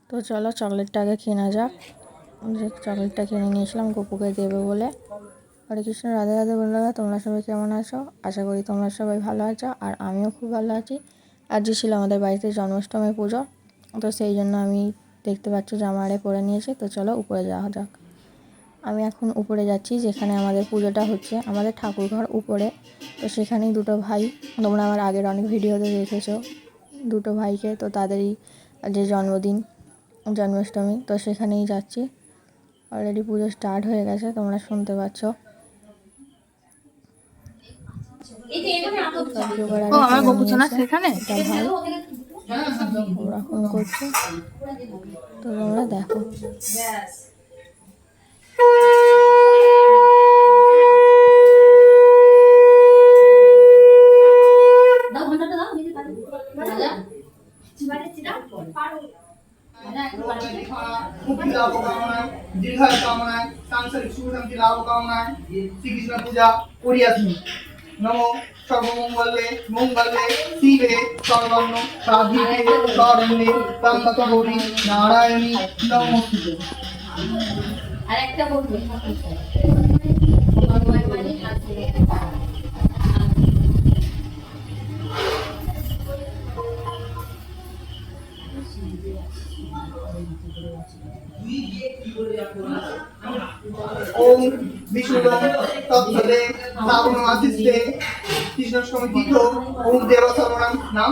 তো চলো চকলেটটা আগে কেনা যাক। চকলেটটা কিনে নিয়েছিলাম গপুকে দেবে বলে। হরে কৃষ্ণ, রাধে রাধে বন্ধুরা, তোমরা সবাই কেমন আছো? আশা করি তোমরা সবাই ভালো আছো, আর আমিও খুব ভালো আছি। আজকে ছিল আমাদের বাড়িতে জন্মাষ্টমী পুজো, তো সেই জন্য আমি দেখতে পাচ্ছ জামা আরে পরে নিয়েছি। তো চলো উপরে যাওয়া যাক। আমি এখন উপরে যাচ্ছি, যেখানে আমাদের পুজোটা হচ্ছে। আমাদের ঠাকুরঘর উপরে, তো সেখানেই দুটো ভাই, তোমরা আমার আগের অনেক ভিডিওতে দেখেছো দুটো ভাইকে, তো তাদেরই যে জন্মদিন জন্মাষ্টমী, তো সেখানেই যাচ্ছি। অলরেডি পুজো স্টার্ট হয়ে গেছে, তোমরা শুনতে পাচ্ছ। সব জোগাড় আগে করে নিয়েছে এটা ভাই, ওরা ফোন করছে, তো তোমরা দেখো। মুক্তি লাভ কামনায়, দীর্ঘায়ু কামনায়, সাংসারিক সুখ শান্তি লাভ কামনায় শ্রীকৃষ্ণ পূজা করিয়াছি। নমো সর্বমঙ্গলে মঙ্গলে শিবে সর্বান্ন সাধিকে শরণ্যে ত্র্যম্বকে গৌরী নারায়ণী নমস্তুতে। আরেকটা বলবে ওম বিষ্ণুদম তৎসদে শ্রাবণ মাসিষ্ঠে কৃষ্ণাষ্টমী তিথ ওম দেবসর্বনাম নাম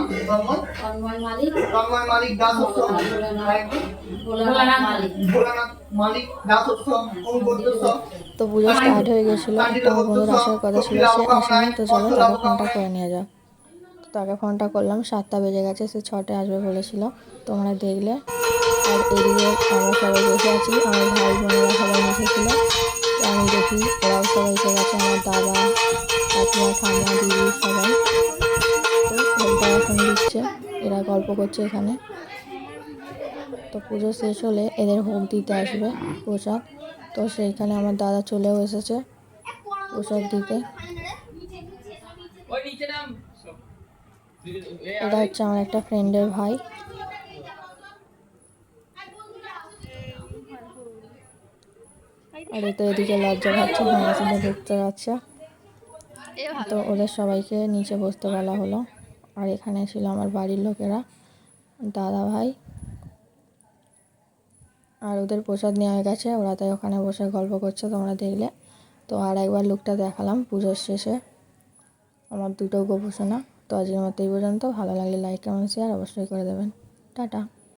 তন্ময় মালিক দাসত্ব ভোলানাথ মালিক দাসত্ব ওম গোত্রস্ব। তো পুজো স্টার্ট হয়ে গেছিলো, একটা বন্ধুর আসার কথা ছিল, সে আসেনি। তো চলো তাকে ফোনটা করে নিয়ে যাও। তো তাকে ফোনটা করলাম, 7টা বেজে গেছে, সে 6টায় আসবে বলেছিল, তোমরা দেখলে। আর এদিকে আমরা সবাই বসে আছি, আমার ভাই বোনেরা সবাই মিশেছিল। তো আমি দেখি ওরাও সবাই এসে গেছে, আমার দাদা কাকিমা ঠাম্মা দিদি সবাই। তো ভোগটা এখন দিচ্ছে, এরা গল্প করছে এখানে। তো পুজো শেষ হলে এদের ভোগ দিতে আসবে প্রসাদ, তো সেইখানে আমার দাদা চলেও এসেছে প্রসাদ দিতে। এটা হচ্ছে আমার একটা ফ্রেন্ডের ভাই। আর তো এদিকে লজ্জা পাচ্ছে, হাসিতে ঢুকতে পারছে। তো ওদের সবাইকে নিচে বসতে বলা হলো। আর এখানে ছিল আমার বাড়ির লোকেরা, দাদা ভাই। আর ওদের প্রসাদ নেওয়া হয়ে গেছে, ওরা তাই ওখানে বসে গল্প করছে, তোমরা দেখলে। তো আর একবার লুকটা দেখালাম পুজোর শেষে আমার দুটো গোপুসোনা। তো আজকের মতো এই পর্যন্ত। ভালো লাগলে লাইক কমেন্ট শেয়ার অবশ্যই করে দেবেন। টাটা।